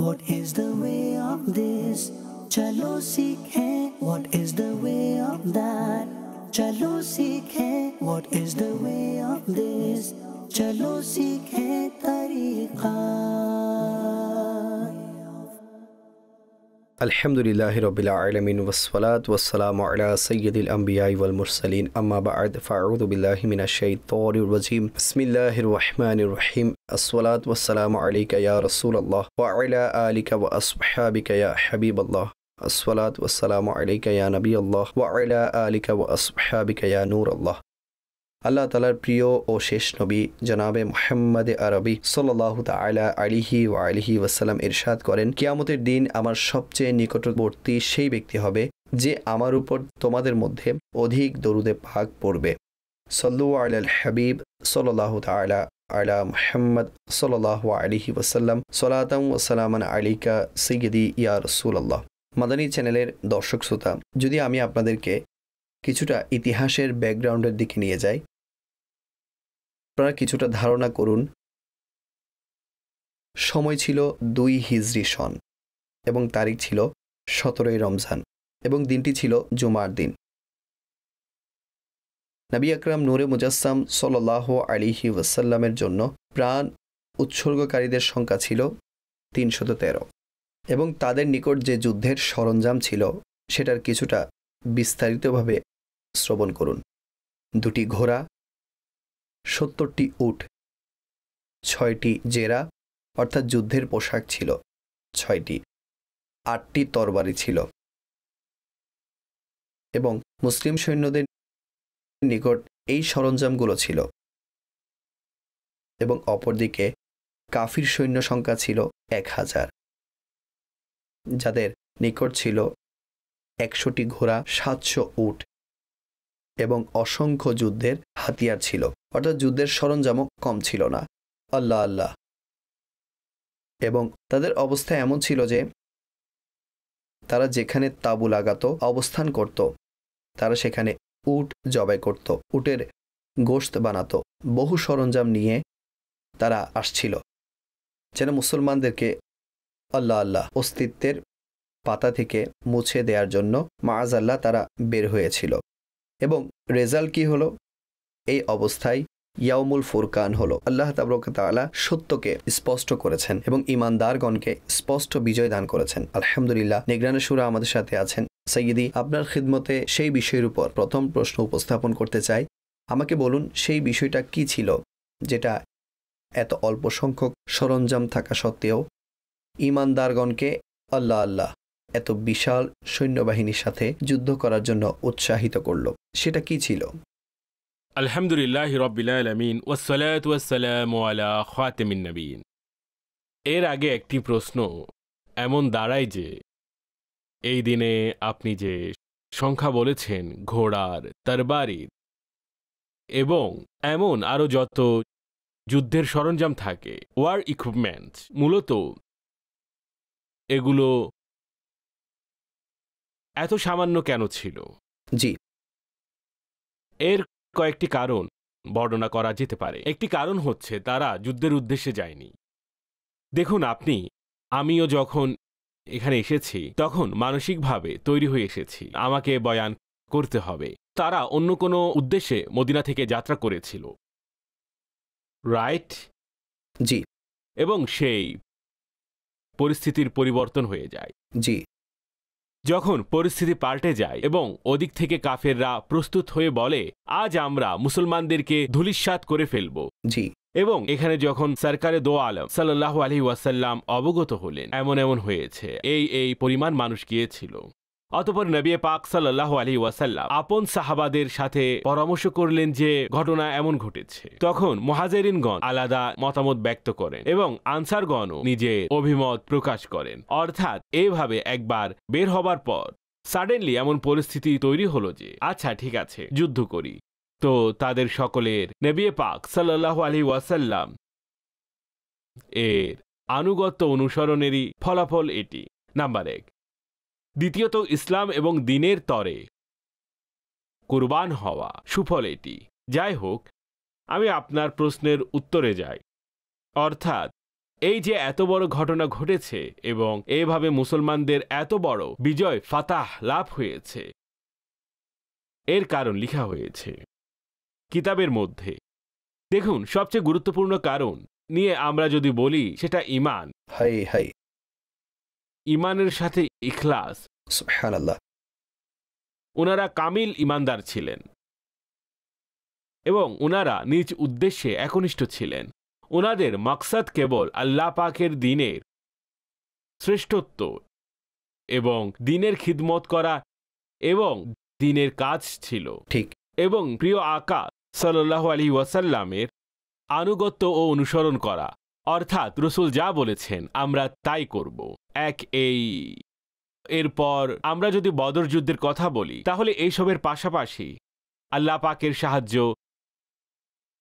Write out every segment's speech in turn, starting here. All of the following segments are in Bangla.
What is the way of this? Chalo seekhe. What is the way of that? Chalo seekhe. What is the way of this? Chalo seekhe tariqa. Alhamdulillahi Rabbil Alamin wassalatu wassalamu ala sayyidil anbiya'i wal mursalin amma ba'd fa'udhu billahi minash shaitanir rajim bismillahir rahmanir rahim assalatu wassalamu alayka ya Rasulallah wa ala alika wa ashabika ya Habiballah assalatu wassalamu alayka ya Nabiyallah wa ala alika wa ashabika ya Nurallah আল্লাহ তাআলার প্রিয় ও শেষ নবী জনাবে মুহাম্মদ আরবি সাল্লাল্লাহু তাআলা আলাইহি ওয়া আলিহি ওয়াসাল্লাম ইরশাদ করেন, কিয়ামতের দিন আমার সবচেয়ে নিকটবর্তী সেই ব্যক্তি হবে যে আমার উপর তোমাদের মধ্যে অধিক দরুদে পাক পড়বে। সাল্লু আলাল হাবিব সাল্লাল্লাহু তাআলা আলা মুহাম্মদ সাল্লাল্লাহু আলাইহি ওয়াসাল্লাম সালাতাম ওয়া সালামান আলাইকা সাইয়্যিদি ইয়া রাসূলুল্লাহ। মাদানী চ্যানেলের দর্শক শ্রোতা, যদি আমি আপনাদেরকে কিছুটা ইতিহাসের ব্যাকগ্রাউন্ডের দিকে নিয়ে যাই, আপনারা কিছুটা ধারণা করুন। সময় ছিল ২ হিজরি সন এবং তারিখ ছিল ১৭ই রমজান এবং দিনটি ছিল জুমার দিন। নবী আকরাম নূরে মুজাসসাম সাল্লাল্লাহু আলাইহি ওয়াসাল্লামের জন্য প্রাণ উৎসর্গকারীদের সংখ্যা ছিল ৩১৩ এবং তাদের নিকট যে যুদ্ধের সরঞ্জাম ছিল সেটার কিছুটা বিস্তারিতভাবে শ্রবণ করুন। ২টি ঘোড়া, ৭০টি উট, ৬টি জেরা অর্থাৎ যুদ্ধের পোশাক ছিল ৬টি, ৮টি তরবারি ছিল এবং মুসলিম সৈন্যদের নিকট এই সরঞ্জামগুলো ছিল এবং অপরদিকে কাফির সৈন্য সংখ্যা ছিল ১০০০, যাদের নিকট ছিল ১০০টি ঘোড়া, ৭০০ উট এবং অসংখ্য যুদ্ধের হাতিয়ার ছিল, অর্থাৎ যুদ্ধের সরঞ্জামও কম ছিল না। আল্লাহ আল্লাহ। এবং তাদের অবস্থা এমন ছিল যে তারা যেখানে তাঁবু লাগাতো, অবস্থান করত, তারা সেখানে উট জবাই করত, উটের গোশত বানাতো, বহু সরঞ্জাম নিয়ে তারা আসছিল যেন মুসলমানদেরকে আল্লাহ আল্লাহ অস্তিত্বের পাতা থেকে মুছে দেওয়ার জন্য মাআযাল্লাহ তারা বের হয়েছিল। এবং রেজাল্ট কি হলো? এই অবস্থায় ইয়াউমুল ফুরকান হলো। আল্লাহ তাবারক ওয়া তাআলা সত্যকে স্পষ্ট করেছেন এবং ঈমানদারগণকে স্পষ্ট বিজয় দান করেছেন। আলহামদুলিল্লাহ। নিগরানে সূরা আমাদের সাথে আছেন। সাইয়্যিদি, আপনার খিদমতে সেই বিষয়ের উপর প্রথম প্রশ্ন উপস্থাপন করতে চাই। আমাকে বলুন, সেই বিষয়টা কি ছিল যেটা এত অল্প সংখ্যক সরঞ্জাম থাকা সত্ত্বেও ঈমানদারগণকে আল্লাহ আল্লাহ এত বিশাল সৈন্যবাহিনীর সাথে যুদ্ধ করার জন্য উৎসাহিত করল? সেটা কি ছিল? আলহামদুলিল্লাহি রাব্বিল আলামিন ওয়াসসালাতু ওয়াসসালামু আলা খাতামিন নবিয়্যিন। এর আগে একটি প্রশ্ন এমন দাঁড়ায় যে এই দিনে আপনি যে সংখ্যা বলেছেন ঘোড়ার, তরবারির এবং এমন আরও যত যুদ্ধের সরঞ্জাম থাকে, ওয়ার ইকুইপমেন্টস, মূলত এগুলো এত সামান্য কেন ছিল? জি, এর কয়েকটি কারণ বর্ণনা করা যেতে পারে। একটি কারণ হচ্ছে তারা যুদ্ধের উদ্দেশ্যে যায়নি। দেখুন, আমিও যখন এখানে এসেছি তখন মানসিকভাবে তৈরি হয়ে এসেছি, আমাকে বয়ান করতে হবে। তারা অন্য কোনো উদ্দেশ্যে মদিনা থেকে যাত্রা করেছিল, রাইট? জি। এবং সেই পরিস্থিতির পরিবর্তন হয়ে যায়। জি। যখন পরিস্থিতি পাল্টে যায় এবং ওদিক থেকে কাফেররা প্রস্তুত হয়ে বলে, আজ আমরা মুসলমানদেরকে ধূলিসাৎ করে ফেলব। জি। এবং এখানে যখন সরকারে দো আলম সাল্লাল্লাহু আলাইহি ওয়াসাল্লাম অবগত হলেন এমন হয়েছে, এই পরিমাণ মানুষ গিয়েছিল, অতঃপর নবী পাক সাল্লাল্লাহু আলাইহি ওয়াসাল্লাম আপন সাহাবাদের সাথে পরামর্শ করলেন যে ঘটনা এমন ঘটেছে। তখন মুহাজিরিনগণ আলাদা মতামত ব্যক্ত করেন এবং আনসারগণও নিজের অভিমত প্রকাশ করেন। অর্থাৎ এইভাবে একবার বের হবার পর সাডেনলি এমন পরিস্থিতি তৈরি হলো যে আচ্ছা ঠিক আছে, যুদ্ধ করি। তো তাদের সকলের নবী পাক সাল্লাল্লাহু আলাইহি ওয়াসাল্লাম এর আনুগত্য অনুসরণেরই ফলাফল এটি, নাম্বার ১। দ্বিতীয়ত, ইসলাম এবং দ্বীনের তরে কুরবান হওয়া, সুফল এটি। যাই হোক, আমি আপনার প্রশ্নের উত্তরে যাই। অর্থাৎ এই যে এত বড় ঘটনা ঘটেছে এবং এভাবে মুসলমানদের এত বড় বিজয় ফাতাহ লাভ হয়েছে, এর কারণ লিখা হয়েছে কিতাবের মধ্যে। দেখুন, সবচেয়ে গুরুত্বপূর্ণ কারণ নিয়ে আমরা যদি বলি সেটা ঈমান। হাই হাই, ঈমানের সাথে ইখলাস। সুবহানাল্লাহ। ওনারা কামিল ঈমানদার ছিলেন এবং ওনারা নিজ উদ্দেশ্যে একনিষ্ঠ ছিলেন। ওনাদের মাকসাদ কেবল আল্লাহ পাকের দ্বীনের শ্রেষ্ঠত্ব এবং দ্বীনের খিদমত করা এবং দ্বীনের কাজ ছিল। ঠিক। এবং প্রিয় আকা সাল্লাল্লাহু আলাইহি ওয়াসাল্লামের আনুগত্য ও অনুসরণ করা, অর্থাৎ রসুল যা বলেছেন আমরা তাই করব। এরপর আমরা যদি বদর যুদ্ধের কথা বলি, তাহলে এইসবের পাশাপাশি আল্লাহ পাকের সাহায্য,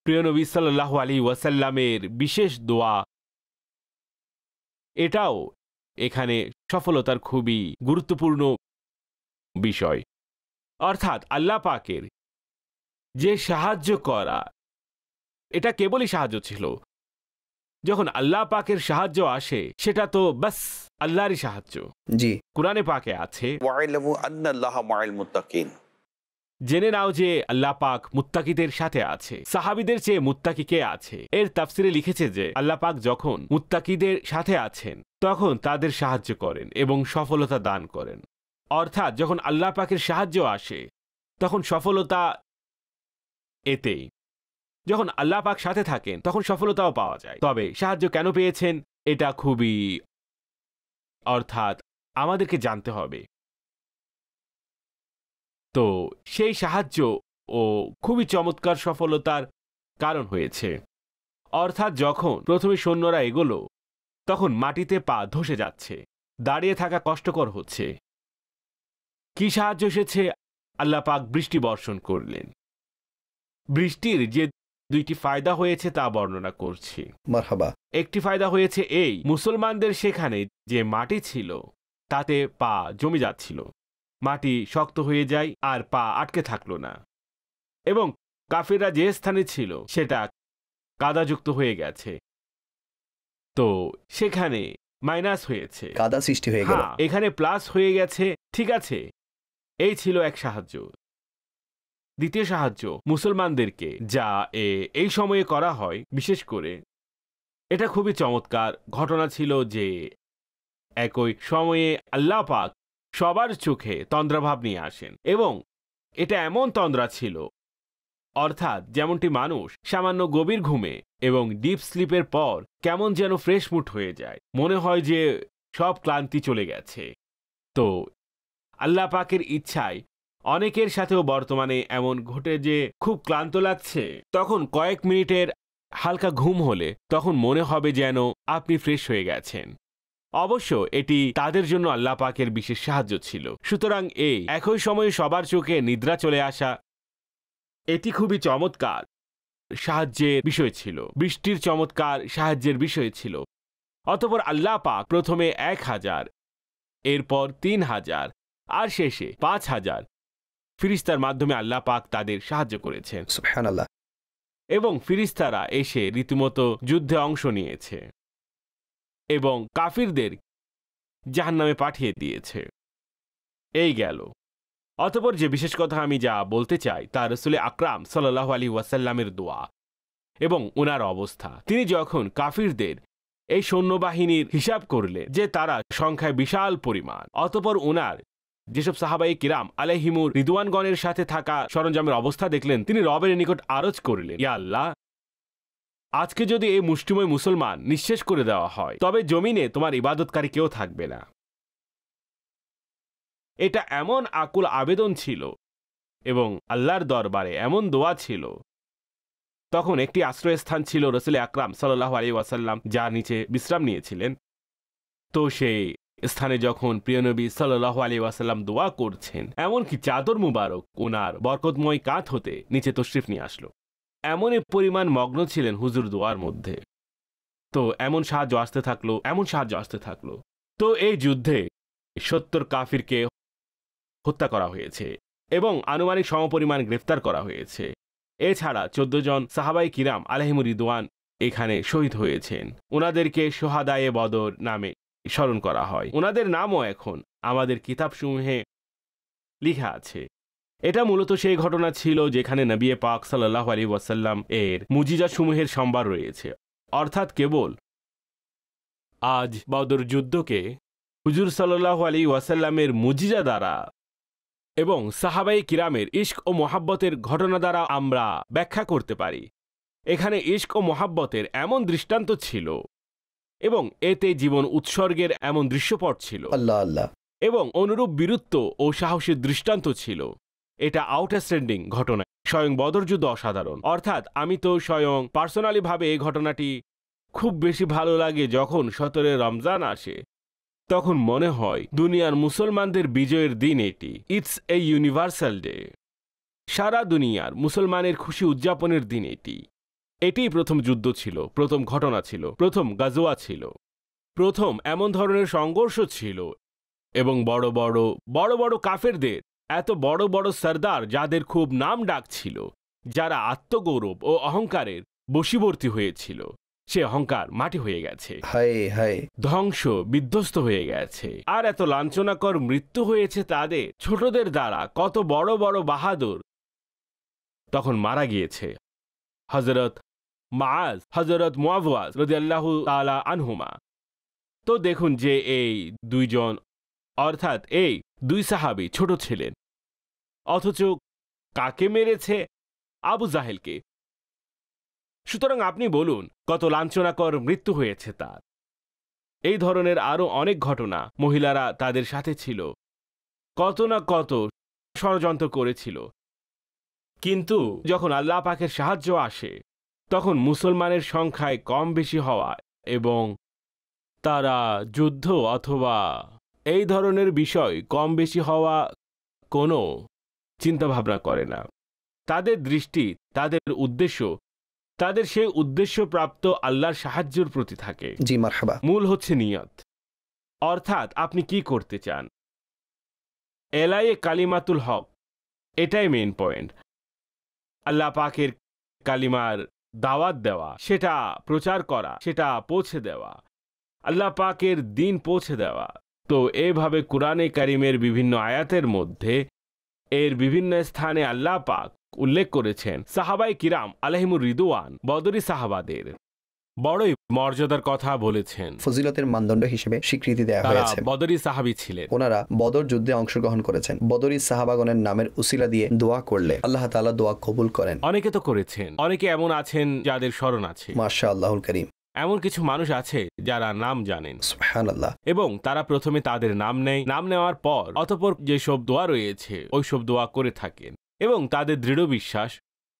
প্রিয় নবী সাল্লাল্লাহু আলাইহি ওয়াসাল্লামের বিশেষ দোয়া, এটাও এখানে সফলতার খুবই গুরুত্বপূর্ণ বিষয়। অর্থাৎ আল্লাহ পাকের যে সাহায্য করা, এটা কেবলই সাহায্য ছিল। যখন আল্লাহ পাকের সাহায্য আসে সেটা তো বাস আল্লাহরই সাহায্য। জি, কুরআনে পাকে আছে, ওয়াইলামু আন্নাল্লাহা মাআল মুত্তাকিন। জেনে নাও যে আল্লাহ পাক মুত্তাকিদের সাথে আছে। সাহাবীদের চেয়ে মুত্তাকি কে আছে? এর তাফসিরে লিখেছে যে আল্লাহ পাক যখন মুত্তাকিদের সাথে আছেন তখন তাদের সাহায্য করেন এবং সফলতা দান করেন। অর্থাৎ যখন আল্লাহ পাকের সাহায্য আসে তখন সফলতা এতেই। যখন আল্লাহ পাক সাথে থাকেন তখন সফলতাও পাওয়া যায়। তবে সাহায্য কেন পেয়েছেন এটা খুবই, অর্থাৎ আমাদেরকে জানতে হবে। তো সেই সাহায্য ও খুবই চমৎকার সফলতার কারণ হয়েছে। অর্থাৎ যখন প্রথমে সৈন্যরা এগোলো তখন মাটিতে পা ধসে যাচ্ছে, দাঁড়িয়ে থাকা কষ্টকর হচ্ছে। কি সাহায্য এসেছে? আল্লাহ পাক বৃষ্টি বর্ষণ করলেন। বৃষ্টির যে দুইটি ফায়দা হয়েছে তা বর্ণনা করছি। মারহাবা। একটি ফায়দা হয়েছে এই, মুসলমানদের সেখানে যে মাটি ছিল তাতে পা জমে যাচ্ছিল, মাটি শক্ত হয়ে যায় আর পা আটকে থাকলো না। এবং কাফিররা যে স্থানে ছিল সেটা কাদাযুক্ত হয়ে গেছে, তো সেখানে মাইনাস হয়েছে, কাদা সৃষ্টি হয়ে গেল। এখানে প্লাস হয়ে গেছে। ঠিক আছে, এই ছিল এক সাহায্য। দ্বিতীয় সাহায্য মুসলমানদেরকে যা এই সময়ে করা হয়, বিশেষ করে এটা খুবই চমৎকার ঘটনা ছিল যে একই সময়ে আল্লাহ পাক সবার চোখে তন্দ্রাভাব নিয়ে আসেন। এবং এটা এমন তন্দ্রা ছিল, অর্থাৎ যেমনটি মানুষ সামান্য গভীর ঘুমে এবং ডিপ স্লিপের পর কেমন যেন ফ্রেশ মুড হয়ে যায়, মনে হয় যে সব ক্লান্তি চলে গেছে। তো আল্লাহ পাকের ইচ্ছায় অনেকের সাথেও বর্তমানে এমন ঘটে যে খুব ক্লান্ত লাগছে, তখন কয়েক মিনিটের হালকা ঘুম হলে তখন মনে হবে যেন আপনি ফ্রেশ হয়ে গেছেন। অবশ্য এটি তাদের জন্য আল্লাহ পাকের বিশেষ সাহায্য ছিল। সুতরাং এই একই সময়ে সবার চোখে নিদ্রা চলে আসা, এটি খুবই চমৎকার সাহায্যের বিষয় ছিল, বৃষ্টির চমৎকার সাহায্যের বিষয় ছিল। অতঃপর আল্লাহ পাক প্রথমে 1000, এরপর 3000 আর শেষে 5000 ফিরিস্তার মাধ্যমে আল্লাহ পাক তাদের সাহায্য করেছেন। সুবহানাল্লাহ। এবং ফিরিস্তারা এসে রীতিমতো যুদ্ধে অংশ নিয়েছে এবং কাফিরদের জাহান্নামে পাঠিয়ে দিয়েছে। এই গেল। অতঃপর যে বিশেষ কথা আমি যা বলতে চাই তা রাসূল আকরাম সাল্লাল্লাহু আলাইহি ওয়াসাল্লামের দোয়া এবং ওনার অবস্থা। তিনি যখন কাফিরদের এই সৈন্যবাহিনীর হিসাব করলেন যে তারা সংখ্যায় বিশাল পরিমাণ, অতঃপর ওনার যেসব সাহাবায়ে কিরাম আলাইহিমুর রিদওয়ানগণের সাথে থাকা সরঞ্জামের অবস্থা দেখলেন, তিনি রবের নিকট আরজ করলেন, ইয়া আল্লাহ, আজকে যদি এই মুষ্টিময় মুসলমান নিঃশেষ করে দেওয়া হয় তবে জমিনে তোমার ইবাদতকারী কেউ থাকবে না। এটা এমন আকুল আবেদন ছিল এবং আল্লাহর দরবারে এমন দোয়া ছিল। তখন একটি আশ্রয়স্থান ছিল রাসূল আকরাম সাল্লাল্লাহু আলাইহি ওয়াসাল্লাম, যার নিচে বিশ্রাম নিয়েছিলেন। তো সেই স্থানে যখন প্রিয় নবী সাল্লাল্লাহু আলাইহি ওয়াসাল্লাম দোয়া করছেন, এমনকি চাদর মুবারক ওনার বরকতময় কাঁধ হতে নিচে তশরিফ নিয়ে আসলো। এমন পরিমাণ মগ্ন ছিলেন হুজুর দোয়ার মধ্যে। তো এমন সাহায্য আসতে থাকলো, এমন সাহায্য আসতে থাকলো। তো এই যুদ্ধে 70 কাফিরকে হত্যা করা হয়েছে এবং আনুমানিক সমপরিমাণ গ্রেফতার করা হয়েছে। এছাড়া 14 জন সাহাবায়ে কিরাম আলাইহিমুর রিদওয়ান এখানে শহীদ হয়েছেন। ওনাদেরকে সোহাদায়ে বদর নামে স্মরণ করা হয়। ওনাদের নামও এখন আমাদের কিতাবসমূহে লেখা আছে। এটা মূলত সেই ঘটনা ছিল যেখানে নবী পাক সাল্লাল্লাহু আলাইহি ওয়াসাল্লাম এর মুজিজাসমূহের সম্ভার রয়েছে। অর্থাৎ কেবল আজ বদর যুদ্ধকে হুজুর সাল্লাল্লাহু আলাইহি ওয়াসাল্লামের মুজিজা দ্বারা এবং সাহাবায়ে কিরামের ইশক ও মোহাব্বতের ঘটনা দ্বারা আমরা ব্যাখ্যা করতে পারি। এখানে ইশক ও মোহাব্বতের এমন দৃষ্টান্ত ছিল এবং এতে জীবন উৎসর্গের এমন দৃশ্যপট ছিল আল্লাহ আল্লাহ, এবং অনুরূপ বীরত্ব ও সাহসের দৃষ্টান্ত ছিল। এটা আউটস্ট্যান্ডিং ঘটনা। স্বয়ং বদর যুদ্ধ অসাধারণ। অর্থাৎ আমি তো স্বয়ং পার্সোনালি ভাবে এই ঘটনাটি খুব বেশি ভালো লাগে। যখন 17 রমজান আসে তখন মনে হয় দুনিয়ার মুসলমানদের বিজয়ের দিন এটি। It's a universal day. সারা দুনিয়ার মুসলমানের খুশি উদযাপনের দিন এটি। এটিই প্রথম যুদ্ধ ছিল, প্রথম ঘটনা ছিল, প্রথম গাজওয়া ছিল, প্রথম এমন ধরনের সংঘর্ষ ছিল। এবং বড় বড় কাফেরদের, এত বড় বড় সর্দার যাদের খুব নাম ডাক ছিল, যারা আত্মগৌরব ও অহংকারের বশীবর্তী হয়েছিল, সে অহংকার মাটি হয়ে গেছে, হায় হায়, ধ্বংস বিধ্বস্ত হয়ে গেছে। আর এত লাঞ্ছনাকর মৃত্যু হয়েছে তাদের ছোটদের দ্বারা। কত বড় বড় বাহাদুর তখন মারা গিয়েছে। হযরত মুআজ, হযরত মুআওয়াজ রাদিয়াল্লাহু তাআলা আনহুমা। তো দেখুন যে এই দুইজন, অর্থাৎ এই দুই সাহাবী ছোট ছিলেন, অথচ কাকে মেরেছে? আবু জাহেলকে। সুতরাং আপনি বলুন কত লাঞ্ছনাকর মৃত্যু হয়েছে তার। এই ধরনের আরো অনেক ঘটনা। মহিলারা তাদের সাথে ছিল, কত না কত ষড়যন্ত্র করেছিল। কিন্তু যখন আল্লাহ পাকের সাহায্য আসে তখন মুসলমানের সংখ্যায় কম বেশি হওয়া এবং তারা যুদ্ধ অথবা এই ধরনের বিষয় কম বেশি হওয়া কোনো চিন্তাভাবনা করে না। তাদের দৃষ্টি, তাদের উদ্দেশ্য, তাদের সেই উদ্দেশ্যপ্রাপ্ত আল্লাহর সাহায্যের প্রতি থাকে। জি মারহাবা। মূল হচ্ছে নিয়ত, অর্থাৎ আপনি কি করতে চান। এলায়ে কালিমাতুল হক, এটাই মেইন পয়েন্ট। আল্লাহ পাকের কালিমার দাওয়াত দেওয়া, সেটা প্রচার করা, সেটা পৌঁছে দেওয়া, আল্লাহ পাকের দিন পৌঁছে দেওয়া। তো এভাবে কুরআনে কারিমের বিভিন্ন আয়াতের মধ্যে এর বিভিন্ন স্থানে আল্লাহ পাক উল্লেখ করেছেন সাহাবায়ে কিরাম আলাইহিমুর রিদওয়ান, বদরি সাহাবাদের বড়ই মর্যাদার কথা বলেছেন। ফজিলতের মানদণ্ড হিসেবে স্বীকৃতি দেওয়া তারা হয়েছে। বদরি সাহাবী ছিলেন। ওনারা বদর যুদ্ধে অংশগ্রহণ করেছেন। বদরি সাহাবাগণের নামের উসিলা দিয়ে দোয়া করলে আল্লাহ তাআলা দোয়া কবুল করেন। অনেকে তো করেছেন, অনেকে এমন আছেন যাদের স্মরণ আছে। মাশাআল্লাহুল কারীম। এমন কিছু মানুষ আছে যারা নাম জানেন, সুবহানাল্লাহ, এবং তারা প্রথমে তাদের নাম নেয়, নাম নেওয়ার পর অতঃপর যেসব দোয়া রয়েছে ওইসব দোয়া করে থাকেন, এবং তাদের দৃঢ় বিশ্বাস,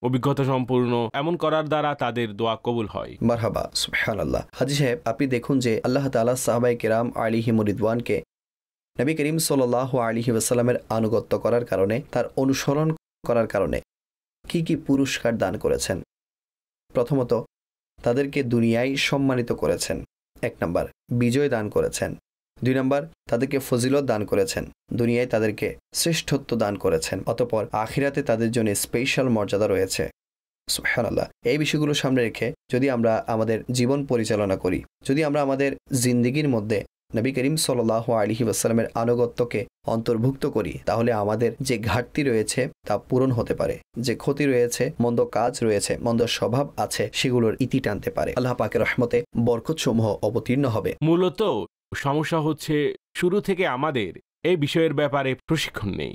অভিজ্ঞতা সম্পূর্ণ এমন করার দ্বারা তাদের দোয়া কবুল হয়। মারহাবা, সুবহানাল্লাহ। হাজী সাহেব, আপনি দেখুন যে আল্লাহ তাআলা সাহাবায়ে কেরাম আলাইহিমুর রিদওয়ানকে নবী করিম সাল্লাল্লাহু আলাইহি ওয়াসাল্লামের আনুগত্য করার কারণে, তার অনুসরণ করার কারণে কি কি পুরস্কার দান করেছেন। প্রথমত, তাদেরকে দুনিয়ায় সম্মানিত করেছেন। 1 নম্বর, বিজয় দান করেছেন। 2 নম্বর, তাদেরকে ফজিলত দান করেছেন। দুনিয়ায় তাদেরকে শ্রেষ্ঠত্ব দান করেছেন। অতঃপর আখিরাতে তাদের জন্য স্পেশাল মর্যাদা রয়েছে। সুবহানাল্লাহ। এই বিষয়গুলো সামনে রেখে যদি আমরা আমাদের জীবন পরিচালনা করি, যদি আমরা আমাদের জিন্দেগির মধ্যে নবী করিম সাল্লাল্লাহু আলাইহি ওয়াসাল্লামের আনুগত্যকে অন্তর্ভুক্ত করি, তাহলে আমাদের যে ঘাটতি রয়েছে তা পূরণ হতে পারে। যে ক্ষতি রয়েছে, মন্দ কাজ রয়েছে, মন্দ স্বভাব আছে, সেগুলোর ইতি টানতে পারে। আল্লাহ পাকের রহমতে বরকতসমূহ অবতীর্ণ হবে। মূলত সমস্যা হচ্ছে শুরু থেকে আমাদের এই বিষয়ের ব্যাপারে প্রশিক্ষণ নেই।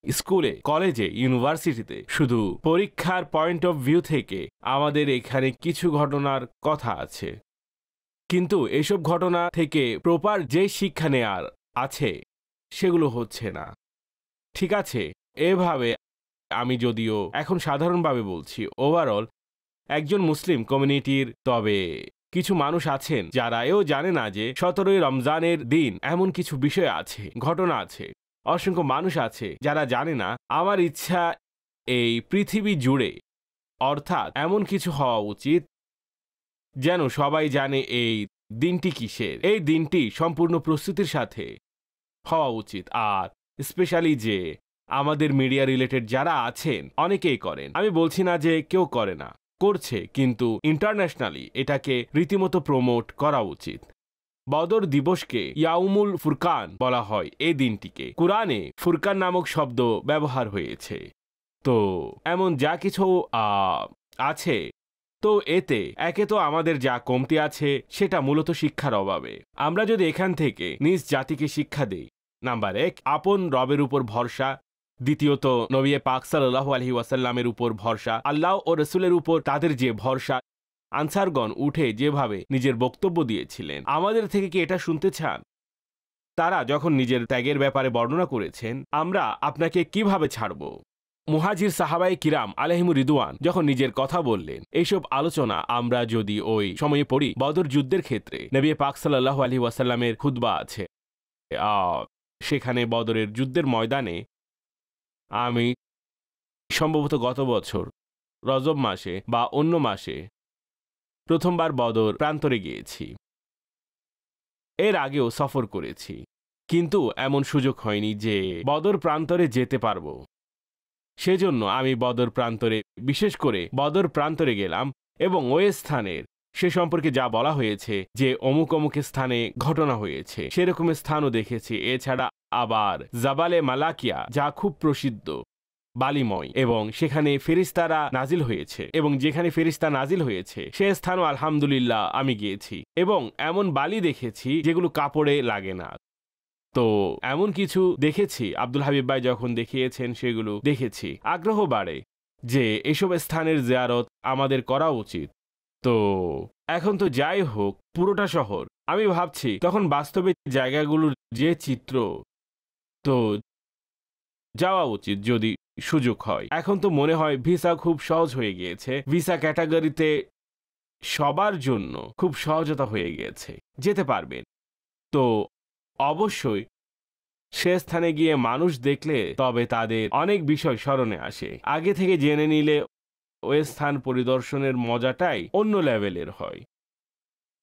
স্কুলে, কলেজে, ইউনিভার্সিটিতে শুধু পরীক্ষার পয়েন্ট অফ ভিউ থেকে আমাদের এখানে কিছু ঘটনার কথা আছে, কিন্তু এসব ঘটনা থেকে প্রপার যে শিক্ষা নেয়ার আছে সেগুলো হচ্ছে না। ঠিক আছে, এভাবে আমি যদিও এখন সাধারণভাবে বলছি, ওভারঅল একজন মুসলিম কমিউনিটির, তবে কিছু মানুষ আছেন যারা এও জানে না যে 17 রমজানের দিন এমন কিছু বিষয় আছে, ঘটনা আছে। অসংখ্য মানুষ আছে যারা জানে না। আমার ইচ্ছা এই পৃথিবী জুড়ে, অর্থাৎ এমন কিছু হওয়া উচিত যেন সবাই জানে এই দিনটি কিসের। এই দিনটি সম্পূর্ণ প্রস্তুতির সাথে হওয়া উচিত। আর স্পেশালি যে আমাদের মিডিয়া রিলেটেড যারা আছেন, অনেকেই করেন, আমি বলছি না যে কেউ করে না, করছে, কিন্তু ইন্টারন্যাশনালি এটাকে রীতিমতো প্রমোট করা উচিত। বদর দিবসকে ইয়াউমুল ফুরকান বলা হয়। এই দিনটিকে কুরআনে ফুরকান নামক শব্দ ব্যবহার হয়েছে। তো এমন যা কিছু আছে, তো এতে একে তো আমাদের যা কমতি আছে সেটা মূলত শিক্ষার অভাবে। আমরা যদি এখান থেকে নিজ জাতিকে শিক্ষা দেই, নাম্বার 1 আপন রবের উপর ভরসা, দ্বিতীয়ত নবী পাক সাল্লাল্লাহু আলাইহি ওয়াসাল্লামের উপর ভরসা, আল্লাহ ও রসুলের উপর তাদের যে ভরসা, আনসারগণ উঠে যেভাবে নিজের বক্তব্য দিয়েছিলেন, আমাদের থেকে কি এটা শুনতে চান? তারা যখন নিজের ত্যাগের ব্যাপারে বর্ণনা করেছেন, আমরা আপনাকে কিভাবে ছাড়ব? মুহাজির সাহাবায়ে কিরাম আলাইহিমুর রিদওয়ান যখন নিজের কথা বললেন, এইসব আলোচনা আমরা যদি ওই সময়ে পড়ি, বদর যুদ্ধের ক্ষেত্রে নবী পাক সাল্লাল্লাহু আলাইহি ওয়াসাল্লামের খুতবা আছে। সেখানে বদরের যুদ্ধের ময়দানে আমি সম্ভবত গত বছর রজব মাসে বা অন্য মাসে প্রথমবার বদর প্রান্তরে গিয়েছি। এর আগেও সফর করেছি, কিন্তু এমন সুযোগ হয়নি যে বদর প্রান্তরে যেতে পারবো। সেজন্য আমি বদর প্রান্তরে, বিশেষ করে বদর প্রান্তরে গেলাম এবং ওই স্থানের সে সম্পর্কে যা বলা হয়েছে যে অমুক অমুক স্থানে ঘটনা হয়েছে, সেরকম স্থানও দেখেছি। এছাড়া আবার জাবালে মালাকিয়া, যা খুব প্রসিদ্ধ, বালিময়, এবং সেখানে ফেরেশতারা নাজিল হয়েছে, এবং যেখানে ফেরেশতা নাজিল হয়েছে সে স্থানও আলহামদুলিল্লাহ আমি গিয়েছি, এবং এমন বালি দেখেছি যেগুলো কাপড়ে লাগে না। তো এমন কিছু দেখেছি, আব্দুল হাবিব ভাই যখন দেখিয়েছেন সেগুলো দেখেছি। আগ্রহ বাড়ে যে এসব স্থানের জিয়ারত আমাদের করা উচিত। তো এখন তো যাই হোক, পুরোটা শহর, আমি ভাবছি তখন বাস্তবে জায়গাগুলোর যে চিত্র, তো যাওয়া উচিত যদি সুযোগ হয়। এখন তো মনে হয় ভিসা খুব সহজ হয়ে গিয়েছে, ভিসা ক্যাটাগরিতে সবার জন্য খুব সহজতা হয়ে গিয়েছে, যেতে পারবেন। তো অবশ্যই সে স্থানে গিয়ে মানুষ দেখলে তবে তাদের অনেক বিষয় স্মরণে আসে। আগে থেকে জেনে নিলে ওই স্থান পরিদর্শনের মজাটাই অন্য লেভেলের হয়,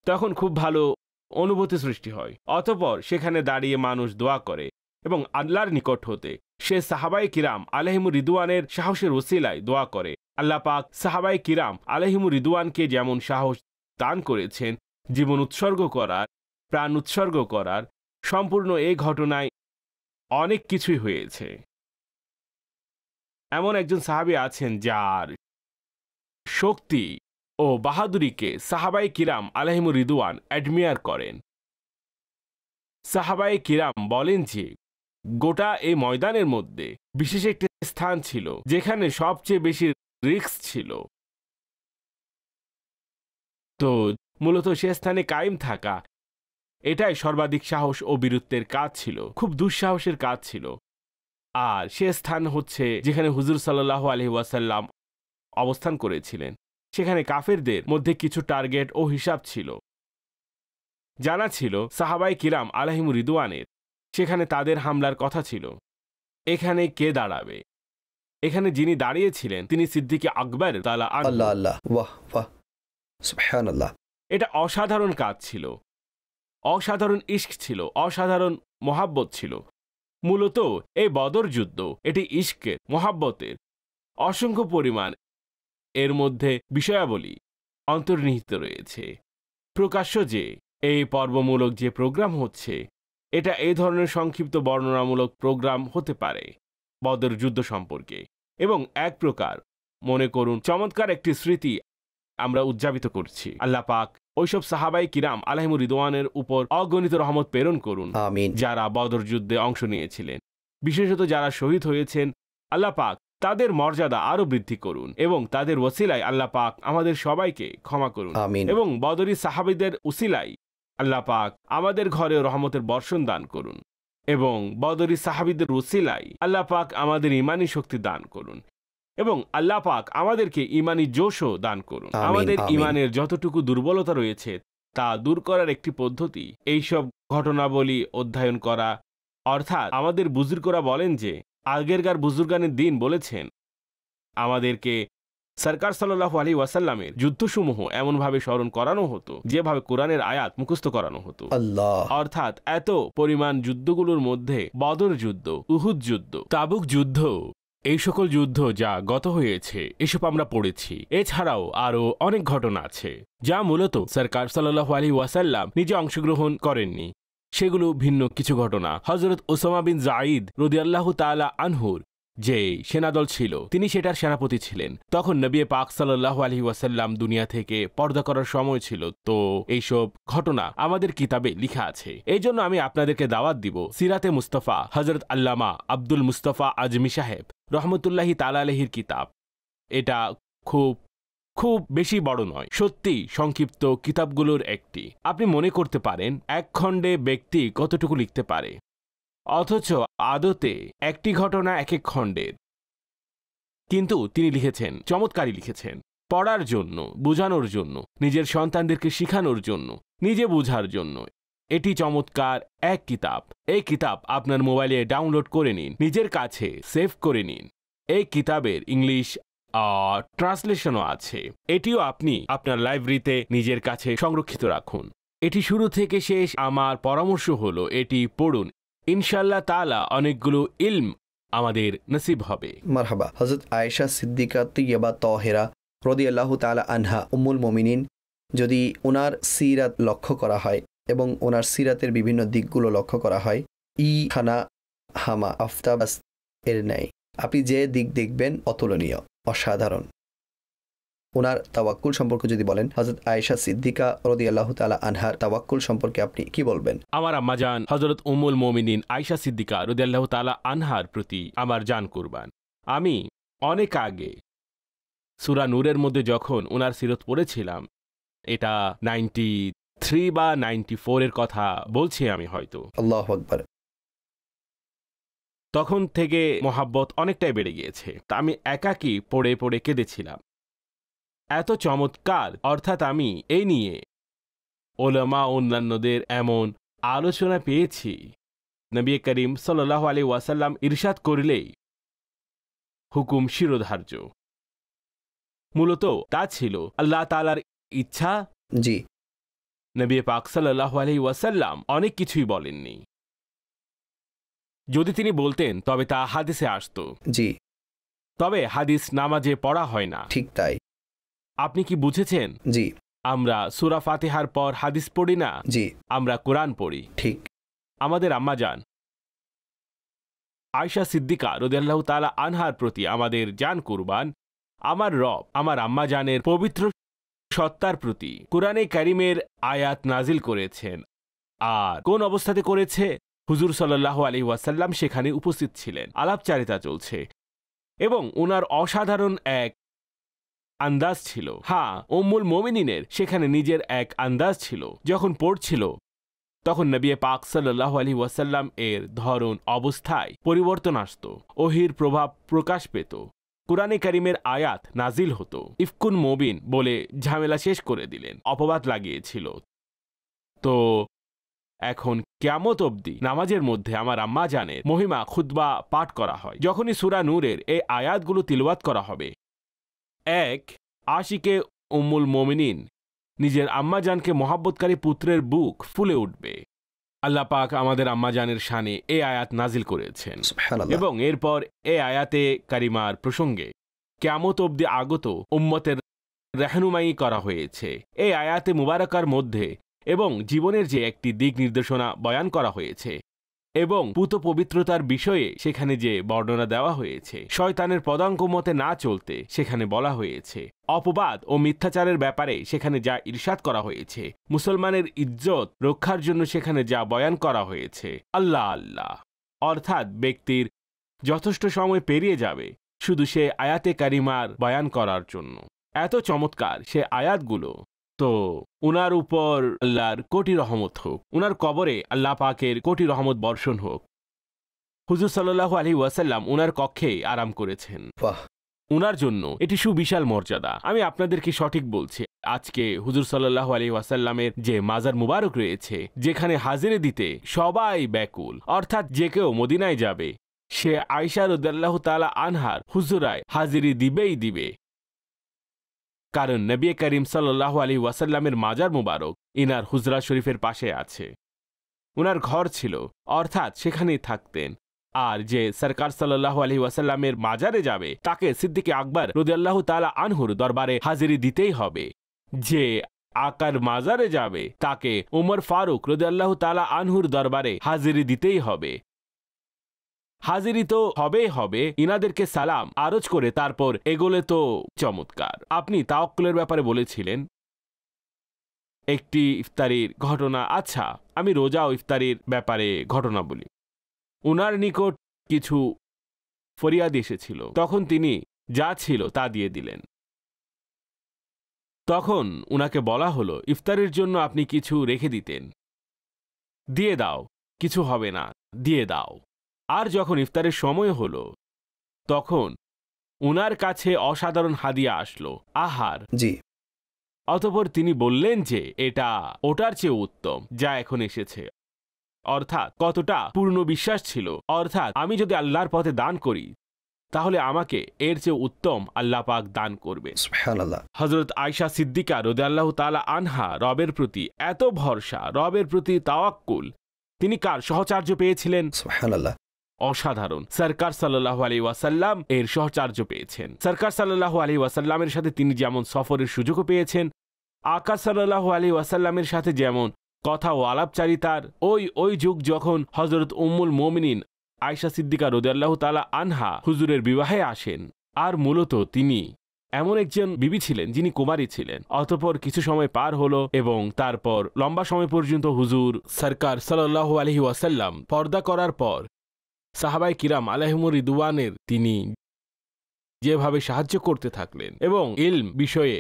তখন খুব ভালো অনুভূতি সৃষ্টি হয়। অতঃপর সেখানে দাঁড়িয়ে মানুষ দোয়া করে এবং আল্লাহর নিকট হতে সে সাহাবায়ে কিরাম আলাইহিমুর রিদওয়ানের সাহসের ওসিলায় দোয়া করে। আল্লাহ পাক সাহাবায়ে কিরাম আলাইহিমুর রিদওয়ানকে যেমন সাহস দান করেছেন জীবন উৎসর্গ করার, প্রাণ উৎসর্গ করার, সম্পূর্ণ এই ঘটনায় অনেক কিছুই হয়েছে। এমন একজন সাহাবী আছেন যার শক্তি ও বাহাদুরিকে সাহাবায়ে কিরাম আলাইহিমুর রিদওয়ান অ্যাডমিয়ার করেন। সাহাবায়ে কিরাম বলেন যে গোটা এই ময়দানের মধ্যে বিশেষ একটি স্থান ছিল যেখানে সবচেয়ে বেশি রিস্ক ছিল। তো মূলত সে স্থানে কায়েম থাকা, এটাই সর্বাধিক সাহস ও বীরত্বের কাজ ছিল, খুব দুঃসাহসের কাজ ছিল। আর সে স্থান হচ্ছে যেখানে হুজুর সাল্লাল্লাহু আলাইহি ওয়াসাল্লাম অবস্থান করেছিলেন। সেখানে কাফেরদের মধ্যে কিছু টার্গেট ও হিসাব ছিল। জানা ছিল সাহাবায়ে কিরাম আলাইহিমুর রিদওয়ানের সেখানে তাদের হামলার কথা ছিল। এখানে কে দাঁড়াবে? এখানে যিনি দাঁড়িয়েছিলেন তিনি সিদ্দিক আকবর তাআলা আনহু। আল্লাহ আল্লাহ, ওয়াহ ওয়াহ, সুবহানাল্লাহ। এটা অসাধারণ কাজ ছিল, অসাধারণ ইশক ছিল, অসাধারণ মোহাব্বত ছিল। মূলত এই বদর যুদ্ধ এটি ইশকের, মোহাব্বতের অসংখ্য পরিমাণ এর মধ্যে বিষয়াবলী অন্তর্নিহিত রয়েছে। প্রকাশ্য যে এই পর্বমূলক যে প্রোগ্রাম হচ্ছে, এটা এই ধরনের সংক্ষিপ্ত বর্ণনামূলক প্রোগ্রাম হতে পারে বদর যুদ্ধ সম্পর্কে, এবং এক প্রকার মনে করুন চমৎকার একটি স্মৃতি আমরা উদযাপিত করছি। আল্লাহ পাক ওইসব সাহাবায়ে কিরাম আলাইহিমুর রিদওয়ানের উপর অগণিত রহমত প্রেরণ করুন আমিন। যারা বদর যুদ্ধে অংশ নিয়েছিলেন, বিশেষত যারা শহীদ হয়েছেন। আল্লাহ পাক তাদের মর্যাদা আরো বৃদ্ধি করুন এবং তাদের ওসিলায় আল্লাহ পাক আমাদের সবাইকে ক্ষমা করুন। আমিন। এবং বদরি সাহাবীদের উসিলায় আল্লাহ পাক আমাদের ঘরে রহমতের বর্ষণ দান করুন, এবং বদরি সাহাবীদের উসিলায় আল্লাহ পাক আমাদের ঈমানী শক্তি দান করুন, এবং আল্লাহ পাক আমাদেরকে ঈমানী জোশও দান করুন। আমিন, আমাদের আমিন। ঈমানের যতটুকু দুর্বলতা রয়েছে তা দূর করার একটি পদ্ধতি এইসব ঘটনাবলী অধ্যয়ন করা। অর্থাৎ আমাদের বুজুর্গরা বলেন যে আগেরকার বুজুর্গানের দিন বলেছেন আমাদেরকে সরকার সাল্লাল্লাহু আলাইহি ওয়াসাল্লামের যুদ্ধসমূহ এমনভাবে স্মরণ করানো হতো যেভাবে কোরআনের আয়াত মুখস্থ করানো হতো। আল্লাহ। অর্থাৎ এত পরিমাণ যুদ্ধগুলোর মধ্যে বদর যুদ্ধ, উহুদ যুদ্ধ, তাবুক যুদ্ধ এই সকল যুদ্ধ যা গত হয়েছে এসব আমরা পড়েছি। এছাড়াও আরও অনেক ঘটনা আছে যা মূলত সরকার সাল্লাল্লাহু আলাইহি ওয়াসাল্লাম নিজে অংশগ্রহণ করেননি। সেগুলো ভিন্ন কিছু ঘটনা। হযরত উসামা বিন যায়েদ রাদিয়াল্লাহু তাআলা আনহুর যে সেনাদল ছিল, তিনি সেটার সেনাপতি ছিলেন। তখন নবী পাক সাল্লাল্লাহু আলাইহি ওয়াসাল্লাম দুনিয়া থেকে পর্দা করার সময় ছিল। তো এইসব ঘটনা আমাদের কিতাবে লেখা আছে। এই জন্য আমি আপনাদেরকে দাওয়াত দিব সিরাতে মুস্তাফা হযরত আল্লামা আব্দুল মুস্তাফা আজমি সাহেব রহমতুল্লাহি তাআলা আলাইহির কিতাব। এটা খুব বেশি বড় নয়, সত্যি সংক্ষিপ্ত কিতাবগুলোর একটি। আপনি মনে করতে পারেন এক খণ্ডে ব্যক্তি কতটুকু লিখতে পারে, অথচ আদতে একটি ঘটনা এক এক খণ্ডের। কিন্তু তিনি লিখেছেন, চমৎকারই লিখেছেন, পড়ার জন্য, বোঝানোর জন্য, নিজের সন্তানদেরকে শিখানোর জন্য, নিজে বোঝার জন্য। এটি চমৎকার এক কিতাব। এই কিতাব আপনার মোবাইলে ডাউনলোড করে নিন, নিজের কাছে সেভ করে নিন। এই কিতাবের ইংলিশ ট্রান্সলেশনও আছে। এটিও আপনি আপনার লাইব্রেরিতে নিজের কাছে সংরক্ষিত রাখুন। এটি শুরু থেকে শেষ আমার পরামর্শ হলো এটি পড়ুন। ইনশাআল্লাহ তাআলা অনেকগুলো ইলম আমাদের নসিব হবে। মারহাবা। হযরত আয়েশা সিদ্দিকা তৈয়বা তাহেরা রাদিয়াল্লাহু তাআলা আনহা উম্মুল মুমিনিন, যদি ওনার সিরাত লক্ষ্য করা হয় এবং ওনার সিরাতের বিভিন্ন দিকগুলো লক্ষ্য করা হয়, খানা হামা আফতাবাস এর ন্যায় আপনি যে দিক দেখবেন অতুলনীয়, অসাধারণ। ওনার তাওয়াক্কুল সম্পর্কে যদি বলেন, হযরত আয়েশা সিদ্দিকা রাদিয়াল্লাহু তাআলা আনহার তাওয়াক্কুল সম্পর্কে আপনি কি বলবেন? আমার আম্মাজান হযরত উম্মুল মুমিনিন আয়েশা সিদ্দিকা রাদিয়াল্লাহু তাআলা আনহার প্রতি আমার জান কুরবান। আমি অনেক আগে সূরা নূরের মধ্যে যখন ওনার সিরত পড়েছিলাম, এটা 93 বা 94 এর কথা বলছি আমি হয়তো, আল্লাহু আকবার। তখন থেকে মোহাব্বত অনেকটাই বেড়ে গিয়েছে। তা আমি একাকী পড়ে পড়ে কেঁদেছিলাম। এত চমৎকার, অর্থাৎ আমি এই নিয়ে ওলামা অন্যান্যদের এমন আলোচনা পেয়েছি, নবী করিম সাল্লাল্লাহু আলাইহি ওয়াসাল্লাম ইরশাদ করলেই হুকুম শিরোধার্য। মূলত তা ছিল আল্লাহ তাআলার ইচ্ছা। জি, নবী পাক সাল্লাল্লাহু আলাইহি ওয়াসাল্লাম অনেক কিছুই বলেননি। যদি তিনি বলতেন তবে তা হাদিসে আসতো। জি, তবে হাদিস নামাজে পড়া হয় না। ঠিক তাই। আপনি কি বুঝেছেন? জি, আমরা সূরা ফাতিহার পর হাদিস পড়ি না, জি, আমরা কোরআন পড়ি। ঠিক। আমাদের আম্মাজান আয়েশা সিদ্দিকা রাদিয়াল্লাহু তাআলা আনহার প্রতি আমাদের জান কুরবান। আমার রব আমার আম্মাজানের পবিত্র সত্তার প্রতি কোরআনে কারিমের আয়াত নাজিল করেছেন। আর কোন অবস্থাতে করেছে? হুজুর সাল্লাল্লাহু আলাইহি ওয়াসাল্লাম সেখানে উপস্থিত ছিলেন, আলাপচারিতা চলছে এবং ওনার অসাধারণ এক আন্দাজ ছিল। হ্যাঁ, উম্মুল মুমিনিনের সেখানে নিজের এক আন্দাজ ছিল। যখন পড়ছিল তখন নবী পাক সাল্লাল্লাহু আলাইহি ওয়াসাল্লাম এর ধরন অবস্থায় পরিবর্তন আসতো, ওহির প্রভাব প্রকাশ পেত, কুরআনে কারিমের আয়াত নাজিল হতো। ইফকুন মুবিন বলে ঝামেলা শেষ করে দিলেন, অপবাদ লাগিয়েছিল। তো এখন কিয়ামত অবধি নামাজের মধ্যে আমার আম্মা জানের মহিমা খুতবা পাঠ করা হয়। যখনই সূরা নূরের এই আয়াতগুলো তিলাওয়াত করা হবে, এক আশিকে উম্মুল মুমিনিন নিজের আম্মাজানকে মহাব্বতকারী পুত্রের বুক ফুলে উঠবে। আল্লাহ পাক আমাদের আম্মাজানের শানে এই আয়াত নাজিল করেছেন সুবহানাল্লাহ। এবং এরপর এই আয়াতে কারিমার প্রসঙ্গে কিয়ামত অবধি আগত উম্মতের রাহনুমাই করা হয়েছে। এই আয়াতে মুবারাকার মধ্যে এবং জীবনের যে একটি দিক নির্দেশনা বয়ান করা হয়েছে এবং পুত পবিত্রতার বিষয়ে সেখানে যে বর্ণনা দেওয়া হয়েছে, শয়তানের পদাঙ্ক মতে না চলতে সেখানে বলা হয়েছে, অপবাদ ও মিথ্যাচারের ব্যাপারে সেখানে যা ইরশাদ করা হয়েছে, মুসলমানের ইজ্জত রক্ষার জন্য সেখানে যা বয়ান করা হয়েছে। আল্লাহ আল্লাহ, অর্থাৎ ব্যক্তির যথেষ্ট সময় পেরিয়ে যাবে শুধু সে আয়াতে কারিমার বয়ান করার জন্য। এত চমৎকার সে আয়াতগুলো। তো উনার উপর আল্লাহর কোটি রহমত হোক, উনার কবরে আল্লাহ পাকের কোটি রহমত বর্ষণ হোক। হুজুর সাল্লাল্লাহু আলাইহি ওয়াসাল্লাম উনার কক্ষে আরাম করেছেন। বাহ, উনার জন্য এটি সুবিশাল মর্যাদা। আমি আপনাদেরকে সঠিক বলছি, আজকে হুজুর সাল্লাল্লাহু আলাইহি ওয়াসাল্লামের যে মাজার মুবারক রয়েছে, যেখানে হাজিরে দিতে সবাই ব্যাকুল, অর্থাৎ যে কেউ মদিনায় যাবে সে আয়েশা রাদিয়াল্লাহু তাআলা আনহার হুজুরায় হাজিরি দিবেই দিবে। কারণ নবী করিম সাল্লাল্লাহু আলাইহি ওয়াসাল্লামের মাজার মুবারক ইনার হুজরা শরীফের পাশে আছে। উনার ঘর ছিল, অর্থাৎ সেখানেই থাকতেন। আর যে সরকার সাল্লাল্লাহু আলাইহি ওয়াসাল্লামের মাজারে যাবে তাকে সিদ্দিকে আকবর রাদিয়াল্লাহু তাআলা আনহুর দরবারে হাজিরি দিতেই হবে। যে আকার মাজারে যাবে তাকে উমর ফারুক রাদিয়াল্লাহু তাআলা আনহুর দরবারে হাজিরি দিতেই হবে। হাজিরি তো হবে, ইনাদেরকে সালাম আরজ করে তারপর এগোলে তো চমৎকার। আপনি তাওয়াক্কুলের ব্যাপারে বলেছিলেন একটি ইফতারির ঘটনা। আচ্ছা, আমি রোজা ও ইফতারির ব্যাপারে ঘটনা বলি। উনার নিকট কিছু ফরিয়াদ এসেছিল, তখন তিনি যা ছিল তা দিয়ে দিলেন। তখন উনাকে বলা হলো ইফতারের জন্য আপনি কিছু রেখে দিতেন, দিয়ে দাও, কিছু হবে না, দিয়ে দাও। আর যখন ইফতারের সময় হলো তখন উনার কাছে অসাধারণ হাদিয়া আসলো, আহার। জি। অতঃপর তিনি বললেন যে এটা ওটার চেয়ে উত্তম যা এখন এসেছে। অর্থাৎ কতটা পূর্ণ বিশ্বাস ছিল, অর্থাৎ আমি যদি আল্লাহর পথে দান করি তাহলে আমাকে এর চেয়ে উত্তম আল্লাহ পাক দান করবে। সুবহানাল্লাহ। হযরত আয়েশা সিদ্দিকা রাদিয়াল্লাহু তাআলা আনহা রবের প্রতি এত ভরসা, রবের প্রতি তাওয়াক্কুল, তিনি কার সহচর্য পেয়েছিলেন? সুবহানাল্লাহ। অসাধারণ। সরকার সাল্লাল্লাহু আলাইহি ওয়াসাল্লাম এর সহচর্য পেয়েছেন। সরকার সাল্লাল্লাহু আলাইহি ওয়াসাল্লামের সাথে তিনি যেমন সফরের সুযোগও পেয়েছেন, আকা সাল্লাল্লাহু আলাইহি ওয়াসাল্লামের সাথে যেমন কথা ও আলাপচারিতার, ওই যুগ যখন হযরত উম্মুল মুমিনিন আয়েশা সিদ্দিকা রাদিয়াল্লাহু তাআলা আনহা হুজুরের বিবাহে আসেন। আর মূলত তিনি এমন একজন বিবি ছিলেন যিনি কুমারী ছিলেন। অতঃপর কিছু সময় পার হলো এবং তারপর লম্বা সময় পর্যন্ত হুজুর সরকার সাল্লাল্লাহু আলাইহি ওয়াসাল্লাম পর্দা করার পর সাহাবায়ে কিরাম আলাইহিমুর রিদওয়ানের তিনি যেভাবে সাহায্য করতে থাকলেন এবং ইলম বিষয়ে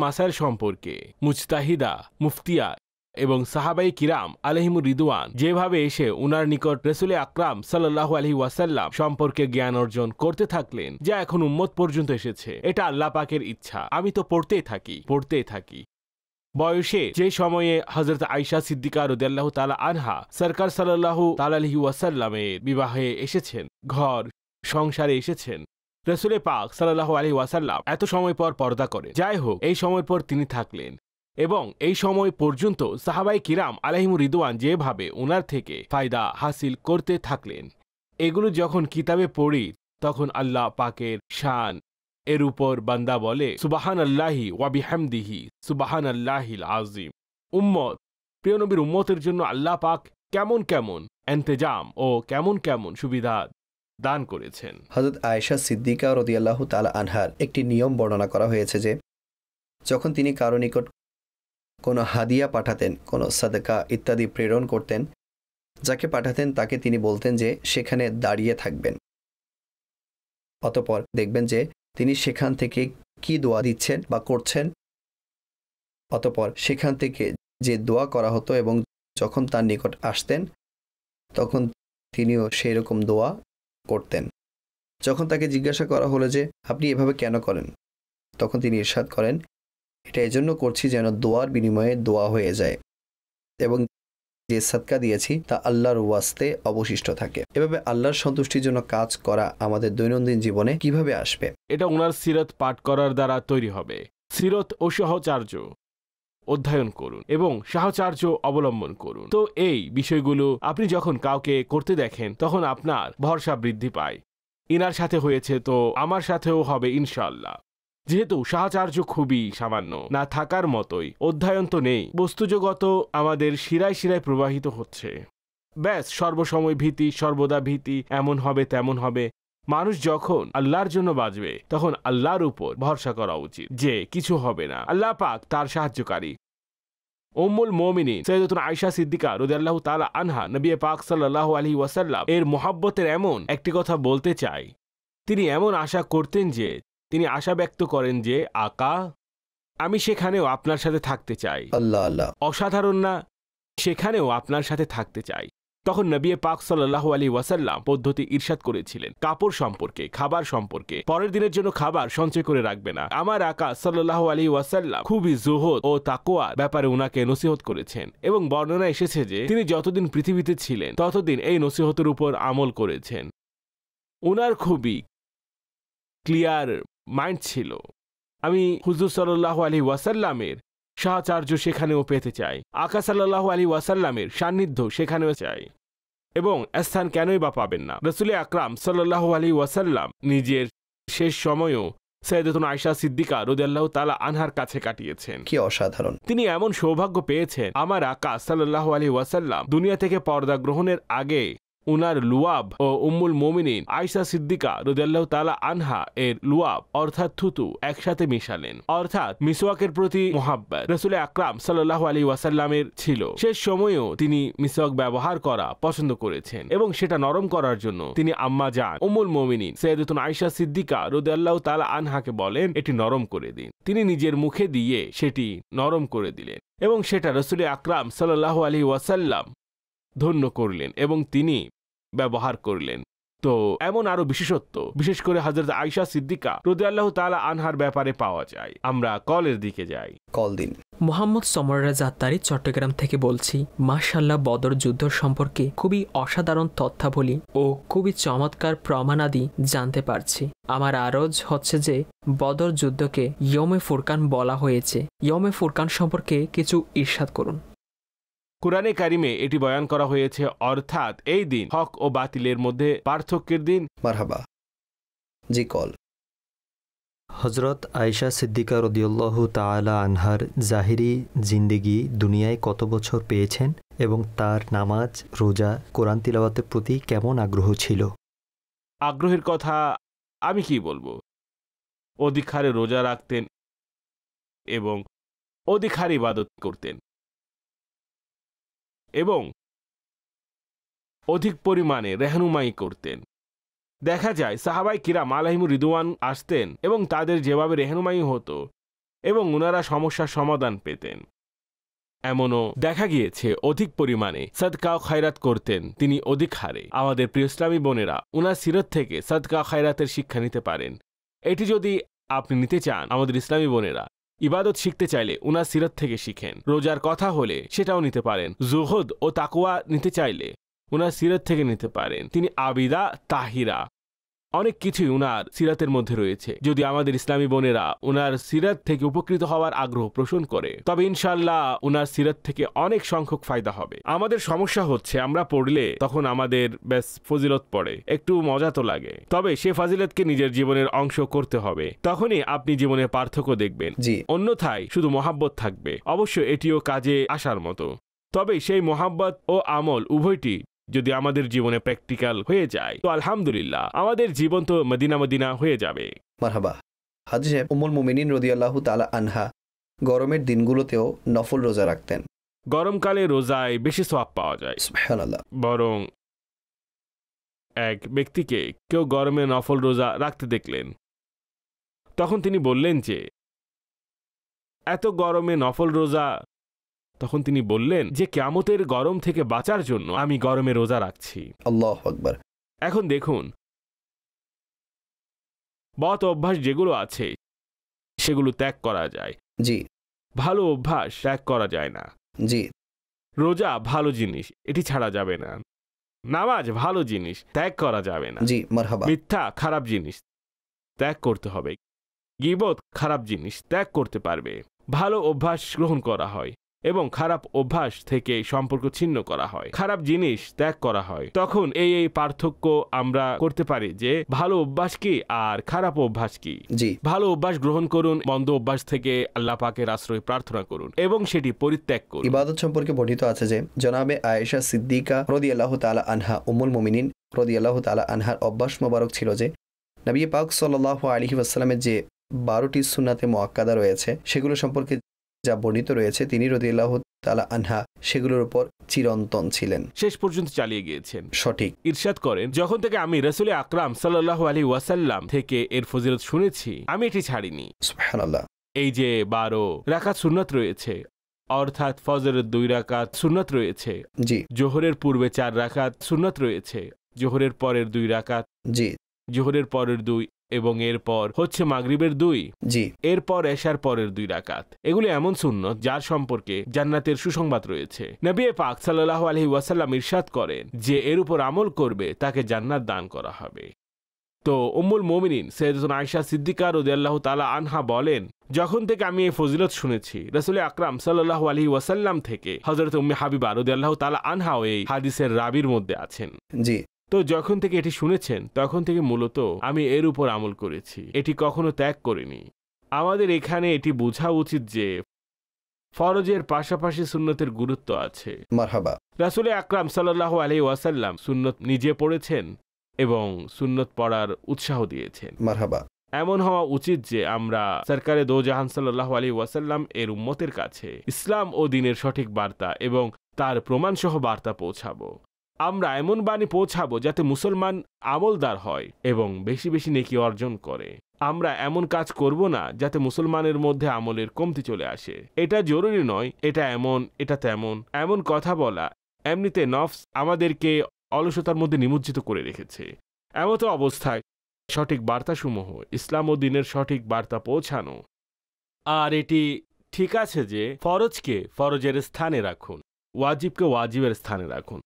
মাসাইল সম্পর্কে মুজতাহিদা, মুফতিয়া এবং সাহাবায়ে কিরাম আলাইহিমুর রিদওয়ান যেভাবে এসে উনার নিকট রাসূল আকরাম সাল্লাল্লাহু আলাইহি ওয়াসাল্লাম সম্পর্কে জ্ঞান অর্জন করতে থাকলেন, যা এখন উম্মত পর্যন্ত এসেছে। এটা আল্লাহ পাকের ইচ্ছা। আমি তো পড়তেই থাকি। বয়সে যে সময়ে হযরত আয়েশা সিদ্দিকা রাদিয়াল্লাহু তাআলা আনহা সরকার সাল্লাল্লাহু তাআলা আলাইহি ওয়াসাল্লামের বিবাহে এসেছেন, ঘর সংসারে এসেছেন, রাসূল পাক সাল্লাল্লাহু আলাইহি ওয়াসাল্লাম এত সময় পর পর্দা করে। যাই হোক, এই সময় পর তিনি থাকলেন এবং এই সময় পর্যন্ত সাহাবায়ে কিরাম আলাইহিমুর রিদওয়ান যেভাবে ওনার থেকে ফায়দা হাসিল করতে থাকলেন, এগুলো যখন কিতাবে পড়ি তখন আল্লাহ পাকের শান এর উপর বান্দা বলে সুবহানাল্লাহি ওয়া বিহামদিহি সুবহানাল্লাহিল আযীম। উম্মত, প্রিয় নবীর উম্মতের জন্য আল্লাহ পাক কেমন কেমন ইন্তজাম ও কেমন কেমন সুবিধা দান করেছেন। হযরত আয়েশা সিদ্দিকা রাদিয়াল্লাহু তাআলা আনহার একটি নিয়ম বর্ণনা করা হয়েছে যে যখন তিনি কারো নিকট কোনো হাদিয়া পাঠাতেন, কোনো সাদকা ইত্যাদি প্রেরণ করতেন, যাকে পাঠাতেন তাকে তিনি বলতেন যে সেখানে দাঁড়িয়ে থাকবেন। অতঃপর দেখবেন যে তিনি সেখান থেকে কি দোয়া দিচ্ছেন বা করছেন। অতঃপর সেখান থেকে যে দোয়া করা হতো এবং যখন তার নিকট আসতেন তখন তিনিও সেই রকম দোয়া করতেন। যখন তাকে জিজ্ঞাসা করা হলো যে আপনি এভাবে কেন করেন, তখন তিনি ইরশাদ করেন, এটা এজন্য করছি যেন দোয়ার বিনিময়ে দোয়া হয়ে যায় এবং যে সাদকা দিয়েছি তা আল্লাহর ওয়াস্তে অবশিষ্ট থাকে। এভাবে আল্লাহর সন্তুষ্টির জন্য কাজ করা আমাদের দৈনন্দিন জীবনে কিভাবে আসবে? এটা ওনার সিরত পাঠ করার দ্বারা তৈরি হবে। সিরত ও সহচর্য অধ্যয়ন করুন এবং সাহচর্য অবলম্বন করুন। তো এই বিষয়গুলো আপনি যখন কাউকে করতে দেখেন তখন আপনার ভরসা বৃদ্ধি পায়। ইনার সাথে হয়েছে তো আমার সাথেও হবে ইনশাআল্লাহ। যেহেতু সাহচর্য খুবই সামান্য, না থাকার মতোই, অধ্যয়ন তো নেই, বস্তুজগত আমাদের শিরায় শিরায় প্রবাহিত হচ্ছে। ব্যাস সর্বসময় ভীতি, সর্বদা ভীতি, এমন হবে তেমন হবে। মানুষ যখন আল্লাহর জন্য বাঁচবে তখন আল্লাহর উপর ভরসা করা উচিত যে কিছু হবে না, আল্লাহ পাক তার সাহায্যকারী। উম্মুল মুমিনিন সাইয়্যিদাতুনা আয়েশা সিদ্দিকা রাদিয়াল্লাহু তাআলা আনহা নবী পাক সাল্লাল্লাহু আলাইহি ওয়াসাল্লাম এর মুহাব্বতের এমন একটি কথা বলতে চাই। তিনি এমন আশা করতেন যে তিনি আশা ব্যক্ত করেন যে আকা, আমি সেখানেও আপনার সাথে থাকতে চাই। আল্লাহ আল্লাহ, অসাধারণ না? সেখানেও আপনার সাথে থাকতে চাই। তখন নবী পাক সাল্লাল্লাহু আলাইহি ওয়াসাল্লাম পদ্ধতি ইরশাদ করেছিলেন কাপড় সম্পর্কে, খাবার সম্পর্কে। পরের দিনের জন্য খাবার সঞ্চয় করে রাখবে না। আমার আকা সাল্লাল্লাহু আলাইহি ওয়াসাল্লাম খুবই জুহুদ ও তাকওয়ার ব্যাপারে উনাকে নসিহত করেছেন এবং বর্ণনা এসেছে যে তিনি যতদিন পৃথিবীতে ছিলেন ততদিন এই নসিহতের উপর আমল করেছেন। উনার খুবই ক্লিয়ার মাইন্ড ছিল। আমি হুজুর সাল্লাল্লাহু আলাইহি ওয়াসাল্লামের সাহচর্য সেখানেও পেতে চাই, আকা সাল্লাল্লাহু আলাইহি ওয়াসাল্লামের সান্নিধ্য সেখানেও চাই। এবং স্থান কেনই বা পাবেন না? রাসূল আকরাম সাল্লাল্লাহু আলাইহি ওয়াসাল্লাম নিজের শেষ সময়ও সাইয়্যিদাতুনা আয়েশা সিদ্দিকা রাদিয়াল্লাহু তাআলা আনহার কাছে কাটিয়েছেন। কি অসাধারণ! তিনি এমন সৌভাগ্য পেয়েছেন, আমার আকা সাল্লাল্লাহু আলাইহি ওয়াসাল্লাম দুনিয়া থেকে পর্দা গ্রহণের আগে উনার লুয়াব ও উম্মুল মুমিনিন আয়েশা সিদ্দিকা রাদিয়াল্লাহু তাআলা আনহা এর লুয়াব অর্থাৎ থুতু একসাথে মিশালেন, অর্থাৎ মিসওয়াকের প্রতি মুহাব্বত রাসূল আকরাম সাল্লাল্লাহু আলাইহি ওয়াসাল্লামের ছিল। শেষ সময়েও তিনি মিসওয়াক ব্যবহার করা পছন্দ করেছেন এবং সেটা নরম করার জন্য তিনি আম্মা জান উম্মুল মুমিনিন সাইয়্যিদাতুনা আয়েশা সিদ্দিকা রাদিয়াল্লাহু তাআলা আনহাকে বলেন এটি নরম করে দিন। তিনি নিজের মুখে দিয়ে সেটি নরম করে দিলেন এবং সেটা রাসূল আকরাম সাল্লাল্লাহু আলাইহি ওয়াসাল্লাম ধন্য করলেন এবং তিনি ব্যবহার করলেন। তো এমন আরো বিশেষত্ব বিশেষ করে হযরত আয়েশা সিদ্দিকা রাদিয়াল্লাহু তাআলা আনহার ব্যাপারে পাওয়া যায়। আমরা কলের দিকে যাই। কল দিন। মোহাম্মদ সমররা জাত্তারি চট্টগ্রাম থেকে বলছি। মাশাআল্লাহ, বদর যুদ্ধ সম্পর্কে খুবই অসাধারণ তথ্যাবলী ও খুবই চমৎকার প্রমাণাদি জানতে পারছি। আমার আরজ হচ্ছে যে বদর যুদ্ধকে ইয়মে ফুরকান বলা হয়েছে। ইয়মে ফুরকান সম্পর্কে কিছু ইরশাদ করুন। কুরআনে কারিমে এটি বয়ান করা হয়েছে, অর্থাৎ এই দিন হক ও বাতিলের মধ্যে পার্থক্যের দিন। মারহাবা। জি কল। হজরত আয়েশা সিদ্দিকা রাদিয়াল্লাহু তাআলা আনহার জাহিরি জিন্দেগি দুনিয়ায় কত বছর পেয়েছেন এবং তার নামাজ, রোজা, কোরআন তিলাওয়াতের প্রতি কেমন আগ্রহ ছিল? আগ্রহের কথা আমি কি বলবো, অধিক হারে রোজা রাখতেন এবং অধিক হারে ইবাদত করতেন এবং অধিক পরিমাণে রেহনুমাই করতেন। দেখা যায় সাহাবাই কিরাম আলাইহিমুর রিদওয়ান আসতেন এবং তাদের যেভাবে রেহনুমাই হতো এবং ওনারা সমস্যার সমাধান পেতেন। এমনও দেখা গিয়েছে অধিক পরিমাণে সাদকা ও খায়রাত করতেন তিনি অধিক হারে। আমাদের প্রিয় ইসলামী বোনেরা ওনার সিরত থেকে সাদকা খায়রাতের শিক্ষা নিতে পারেন। এটি যদি আপনি নিতে চান, আমাদের ইসলামী বোনেরা ইবাদত শিখতে চাইলে উনার সিরত থেকে শিখেন। রোজার কথা হলে সেটাও নিতে পারেন। জুহুদ ও তাকওয়া নিতে চাইলে উনার সিরত থেকে নিতে পারেন। তিনি আবিদা, তাহিরা, অনেক কিছুই উনার সিরাতের মধ্যে রয়েছে। যদি আমাদের ইসলামী বোনেরা উনার সিরাত থেকে উপকৃত হওয়ার আগ্রহ পোষণ করে, তবে ইনশাআল্লাহ উনার সিরাত থেকে অনেক সংখ্যক ফায়দা হবে। আমাদের সমস্যা হচ্ছে আমরা পড়লে তখন আমাদের ব্যাস ফজিলত পড়ে, একটু মজা তো লাগে, তবে সে ফাজিলতকে নিজের জীবনের অংশ করতে হবে। তখনই আপনি জীবনের পার্থক্য দেখবেন। অন্যথায় শুধু মহাব্বত থাকবে। অবশ্য এটিও কাজে আসার মতো, তবে সেই মহাব্বত ও আমল উভয়টি যদি আমাদের জীবনে প্র্যাকটিক্যাল হয়ে যায় তো আলহামদুলিল্লাহ আমাদের জীবন তো মদিনা মদিনা হয়ে যাবে। মারহাবা। হাজী সাহেব, উম্মুল মুমিনিন রাদিয়াল্লাহু তাআলা আনহা গরমের দিনগুলোতেও নফল রোজা রাখতেন। গরমকালে রোজায় বেশি সওয়াব পাওয়া যায়। সুবহানাল্লাহ। বরং এক ব্যক্তিকে কেউ গরমে নফল রোজা রাখতে দেখলেন, তখন তিনি বললেন যে এত গরমে নফল রোজা, তখন তিনি বললেন যে কিয়ামতের গরম থেকে বাঁচার জন্য আমি গরমে রোজা রাখছি। আল্লাহু আকবার। এখন দেখুন, বদ অভ্যাস যেগুলো আছে সেগুলো ত্যাগ করা যায়, জি। ভালো অভ্যাস ত্যাগ করা যায় না। জি। রোজা ভালো জিনিস, এটি ছাড়া যাবে না। নামাজ ভালো জিনিস, ত্যাগ করা যাবে না। জি, মারহাবা। মিথ্যা খারাপ জিনিস, ত্যাগ করতে হবে। গীবত খারাপ জিনিস, ত্যাগ করতে পারবে। ভালো অভ্যাস গ্রহণ করা হয় এবং খারাপ অভ্যাস থেকে সম্পর্ক ছিন্ন করা হয়, খারাপ জিনিস ত্যাগ করা হয়। তখন এই পার্থক্য আমরা করতে পারি যে ভালো অভ্যাস কি আর খারাপ অভ্যাস কি। জি। ভালো অভ্যাস গ্রহণ করুন, মন্দ অভ্যাস থেকে আল্লাহ পাকের আশ্রয় প্রার্থনা করুন এবং সেটি পরিত্যাগ করুন। ইবাদত সম্পর্কে বর্ণিত আছে যে জনাবে আয়েশা সিদ্দিকা রাদিয়াল্লাহু তাআলা আনহা উম্মুল মুমিনিন রাদিয়াল্লাহু তাআলা আনহার অভ্যাস মোবারক ছিল যে নবী পাক সাল্লাল্লাহু আলাইহি ওয়াসাল্লামের যে 12টি সুন্নাতে মুআক্কাদা রয়েছে সেগুলো সম্পর্কে যা বর্ণিত রয়েছে, তিনি রাদিয়াল্লাহু তাআলা আনহা সেগুলোর উপর চিরন্তন ছিলেন, শেষ পর্যন্ত চালিয়ে গিয়েছেন। সঠিক। ইরশাদ করেন, যখন থেকে আমি রাসূল আকরাম সাল্লাল্লাহু আলাইহি ওয়াসাল্লাম থেকে এর ফজিলত শুনেছি, আমি এটি ছাড়িনি। সুবহানাল্লাহ। এই যে 12 রাকাত সুন্নাত রয়েছে, অর্থাৎ ফজরের 2 রাকাত সুন্নাত রয়েছে, জি। জোহরের পূর্বে 4 রাকাত সুন্নাত রয়েছে, জোহরের পরের 2 রাকাত, জি। জোহরের পরের 2 এবং এরপর হচ্ছে মাগরিবের 2, জি। এরপর এশার পরের 2 রাকাত। এগুলো এমন সুন্নত যার সম্পর্কে জান্নাতের সুসংবাদ রয়েছে। নবী পাক সাল্লাল্লাহু আলাইহি ওয়াসাল্লাম ইরশাদ করেন যে এর উপর আমল করবে তাকে জান্নাত দান করা হবে। তো উম্মুল মুমিনিন সৈয়দাতুনা আয়েশা সিদ্দিকা রাদিয়াল্লাহু তাআলা আনহা বলেন, যখন থেকে আমি এই ফজিলত শুনেছি রাসূল আকরাম সাল্লাল্লাহু আলাইহি ওয়াসাল্লাম থেকে, হযরত উম্মে হাবিবা রাদিয়াল্লাহু তাআলা আনহাও এই হাদিসের রাবির মধ্যে আছেন। জি, তো যখন থেকে এটি শুনেছেন তখন থেকে মূলত আমি এর উপর আমল করেছি, এটি কখনো ত্যাগ করিনি। আমাদের এখানে এটি বোঝা উচিত যে ফরজের পাশাপাশি সুন্নতের গুরুত্ব আছে। মারহাবা। রাসূল আকরাম সাল্লাল্লাহু আলাইহি ওয়াসাল্লাম সুন্নত নিজে পড়েছেন এবং সুন্নত পড়ার উৎসাহ দিয়েছেন। মারহাবা। এমন হওয়া উচিত যে আমরা সরকারে দো জাহান সাল্লাল্লাহু আলাইহি ওয়াসাল্লাম এর উম্মতের কাছে ইসলাম ও দ্বীনের সঠিক বার্তা এবং তার প্রমাণসহ বার্তা পৌঁছাবো। আমরা এমন বাণী পৌঁছাবো যাতে মুসলমান আমলদার হয় এবং বেশি বেশি নেকি অর্জন করে। আমরা এমন কাজ করব না যাতে মুসলমানের মধ্যে আমলের কমতি চলে আসে। এটা জরুরি নয়, এটা এমন, এটা তেমন, এমন কথা বলা এমনিতে নফস আমাদেরকে অলসতার মধ্যে নিমজ্জিত করে রেখেছে। এমতো অবস্থায় সঠিক বার্তাসমূহ ইসলাম ও দ্বীনের সঠিক বার্তা পৌঁছানো। আর এটি ঠিক আছে যে ফরজকে ফরজের স্থানে রাখুন, ওয়াজিবকে ওয়াজিবের স্থানে রাখুন,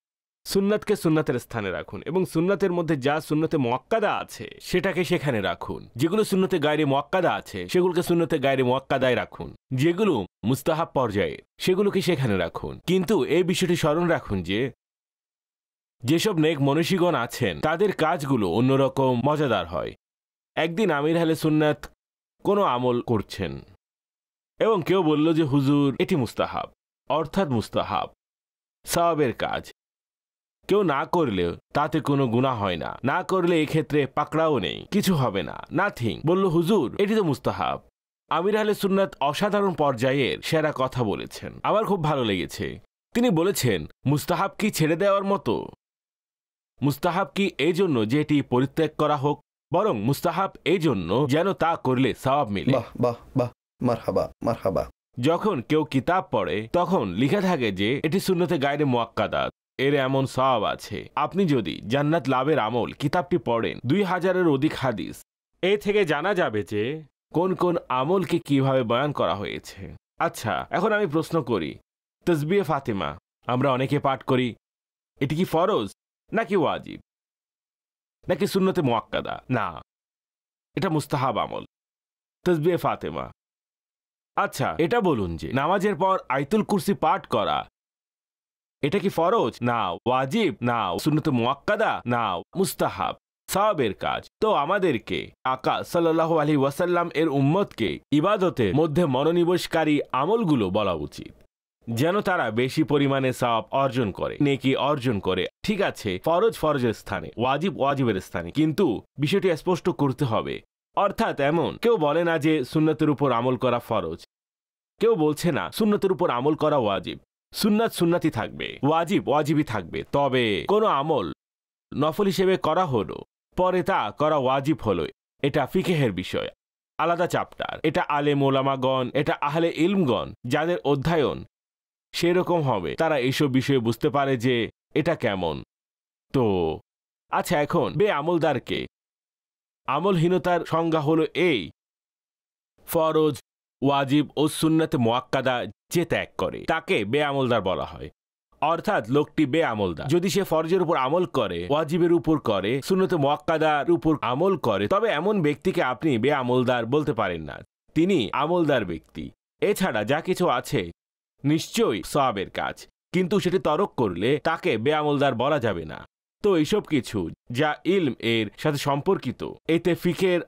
সুন্নাতকে সুন্নাতের স্থানে রাখুন এবং সুন্নাতের মধ্যে যা সুন্নতে মুআক্কাদা আছে সেটাকে সেখানে রাখুন। যেগুলো সুন্নতে গায়রে মুআক্কাদা আছে সেগুলোকে সুন্নতে গায়রে মুআক্কাদায় রাখুন। যেগুলো মুস্তাহাব পর্যায়ে সেগুলোকে সেখানে রাখুন। কিন্তু এই বিষয়টি স্মরণ রাখুন যে যেসব নেক মনীষীগণ আছেন তাদের কাজগুলো অন্যরকম মজাদার হয়। একদিন আমির আহলে সুন্নাত কোনো আমল করছেন এবং কেউ বলল যে হুজুর এটি মুস্তাহাব, অর্থাৎ মুস্তাহাব সওয়াবের কাজ, কেউ না করলেও তাতে কোনো গুনাহ হয় না, না করলে এক্ষেত্রে পাকড়াও নেই, কিছু হবে না, নাথিং। বলল হুজুর এটি তো মুস্তাহাব। আমির আহলে সুন্নাত অসাধারণ পর্যায়ের সেরা কথা বলেছেন, আমার খুব ভালো লেগেছে। তিনি বলেছেন মুস্তাহাব কি ছেড়ে দেওয়ার মতো? মুস্তাহাব কি এই জন্য যে এটি পরিত্যাগ করা হোক, বরং মুস্তাহাব এই জন্য যেন তা করলে সওয়াব মিলে। বাহ বাহ বাহ, মারহাবা মারহাবা। যখন কেউ কিতাব পড়ে তখন লিখা থাকে যে এটি সুন্নতে গায়রে মুআক্কাদা, এর এমন সওয়াব আছে। আপনি যদি জান্নাত লাভের আমল কিতাবটি পড়েন 2000-এর অধিক হাদিস, এ থেকে জানা যাবে যে কোন কোন আমলকে কিভাবে বয়ান করা হয়েছে। আচ্ছা, এখন আমি প্রশ্ন করি, তাসবিহে ফাতিমা আমরা অনেকে পাঠ করি, এটি কি ফরজ নাকি ওয়াজিব নাকি সুন্নতে মুআক্কাদা? না, এটা মুস্তাহাব আমল, তাসবিহে ফাতিমা। আচ্ছা, এটা বলুন যে নামাজের পর আয়াতুল কুরসি পাঠ করা এটা কি ফরজ? না ওয়াজিব, না সুন্নতে মুআক্কাদা, না মুস্তাহাব, সওয়াবের কাজ। তো আমাদেরকে আকা সাল্লাল্লাহু আলাইহি ওয়াসাল্লাম এর উম্মতকে ইবাদতের মধ্যে মনোনিবেশকারী আমলগুলো বলা উচিত, যেন তারা বেশি পরিমাণে সওয়াব অর্জন করে, নেকি অর্জন করে। ঠিক আছে, ফরজ ফরজের স্থানে, ওয়াজিব ওয়াজিবের স্থানে, কিন্তু বিষয়টি স্পষ্ট করতে হবে। অর্থাৎ এমন কেউ বলে না যে সুন্নতের উপর আমল করা ফরজ, কেউ বলছে না সুন্নতের উপর আমল করা ওয়াজিব। সুন্নাত সুন্নাতই থাকবে, ওয়াজিব ওয়াজিবই থাকবে। তবে কোনো আমল নফল হিসেবে করা হলো, পরে তা করা ওয়াজিব হলো, এটা ফিকহের বিষয়, আলাদা চ্যাপ্টার। এটা আলেম ওলামাগণ, এটা আহলে ইলমগণ যাদের অধ্যয়ন সেরকম হবে, তারা এইসব বিষয়ে বুঝতে পারে যে এটা কেমন। তো আচ্ছা, এখন বেআমলদারকে, আমলহীনতার সংজ্ঞা হলো এই: ফরজ ওয়াজিব ও সুন্নতে মুআক্কাদা যে ত্যাগ করে তাকে বেআমলদার বলা হয়। অর্থাৎ লোকটি বেআমলদার যদি সে ফরজের উপর আমল করে, ওয়াজিবের উপর করে, সুন্নতে মুআক্কাদার উপর আমল করে, তবে এমন ব্যক্তিকে আপনি বেআমলদার বলতে পারেন না, তিনি আমলদার ব্যক্তি। এছাড়া যা কিছু আছে নিশ্চয়ই সওয়াবের কাজ, কিন্তু সেটি তরক করলে তাকে বেআমলদার বলা যাবে না। তো এইসব কিছু যা ইলম এর সাথে সম্পর্কিত, এতে ফিকের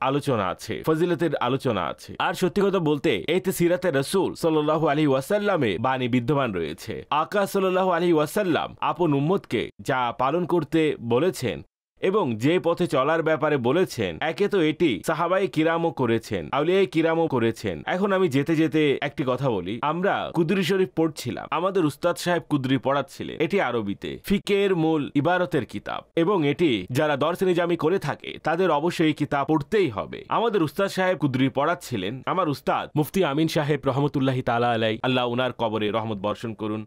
আলোচনা আছে, ফজিলতের আলোচনা আছে। আর সত্যি কথা বলতে এতে সিরাতে রাসূল সাল্লাল্লাহু আলাইহি ওয়াসাল্লামে বাণী বিদ্যমান রয়েছে। আকা সাল্লাল্লাহু আলাইহি ওয়াসাল্লাম আপন উম্মতকে যা পালন করতে বলেছেন এবং যে পথে চলার ব্যাপারে বলেছেন, একে তো এটি সাহাবায়ে কিরামও করেছেন, আউলিয়ায়ে কিরামও করেছেন। এখন আমি যেতে যেতে একটি কথা বলি, আমরা কুদরি শরীফ পড়ছিলাম, আমাদের উস্তাদ সাহেব কুদরি পড়াচ্ছিলেন, এটি আরবিতে, ফিকের মূল ইবারতের কিতাব, এবং এটি যারা দরস নিজামি করে থাকে তাদের অবশ্যই এই কিতাব পড়তেই হবে। আমাদের উস্তাদ সাহেব কুদরি পড়াচ্ছিলেন, আমার উস্তাদ মুফতি আমিন সাহেব রহমতুল্লাহি তাআলা আলাইহি, আল্লাহ উনার কবরে রহমত বর্ষণ করুন,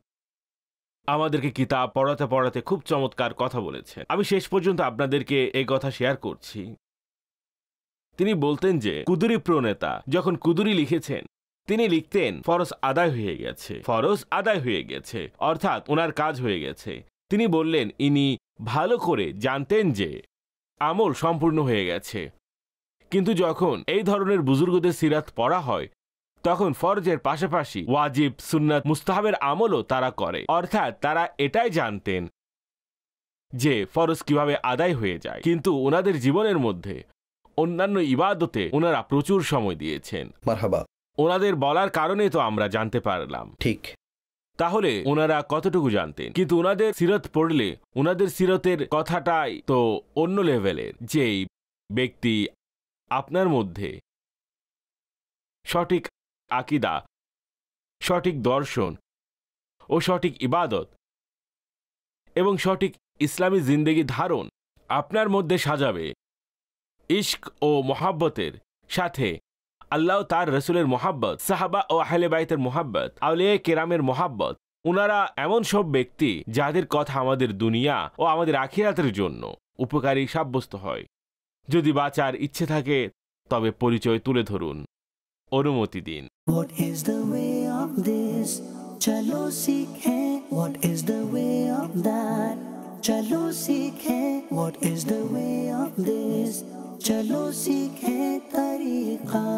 আমাদেরকে কিতাব পড়াতে পড়াতে খুব চমৎকার কথা বলেছেন। আমি শেষ পর্যন্ত আপনাদেরকে এই কথা শেয়ার করছি। তিনি বলতেন যে কুদরি প্রণেতা যখন কুদরি লিখেছেন, তিনি লিখতেন ফরজ আদায় হয়ে গেছে, ফরজ আদায় হয়ে গেছে, অর্থাৎ ওনার কাজ হয়ে গেছে। তিনি বললেন ইনি ভালো করে জানতেন যে আমল সম্পূর্ণ হয়ে গেছে। কিন্তু যখন এই ধরনের বুজুর্গদের সিরাত পড়া হয় তখন ফরজের পাশাপাশি ওয়াজিব, সুন্নাত, মুস্তাহাবের আমলও তারা করে। অর্থাৎ তারা এটাই জানতেন যে ফরজ কিভাবে আদায় হয়ে যায়, কিন্তু ওনাদের জীবনের মধ্যে অন্যান্য ইবাদতে ওনারা প্রচুর সময় দিয়েছেন। মারহাবা। ওনাদের বলার কারণে তো আমরা জানতে পারলাম। ঠিক। তাহলে ওনারা কতটুকু জানতেন? কিন্তু ওনাদের সিরত পড়লে ওনাদের সিরতের কথাটাই তো অন্য লেভেলের। যেই ব্যক্তি আপনার মধ্যে সঠিক আকিদা, সঠিক দর্শন ও সঠিক ইবাদত এবং সঠিক ইসলামী জিন্দেগি ধারণ আপনার মধ্যে সাজাবে, ইশক ও মোহাব্বতের সাথে আল্লাহ তার রসুলের মোহাব্বত, সাহাবা ও আহলে বাইতের মোহাব্বত, আউলিয়া কেরামের মোহাব্বত, ওনারা এমন সব ব্যক্তি যাদের কথা আমাদের দুনিয়া ও আমাদের আখিরাতের জন্য উপকারী সাব্যস্ত হয়। যদি বাঁচার ইচ্ছে থাকে তবে পরিচয় তুলে ধরুন, অনুমতি দিন। What is the way of this? Chalo seekhe. What is the way of that? Chalo seekhe. What is the way of this? Chalo seekhe tariqa.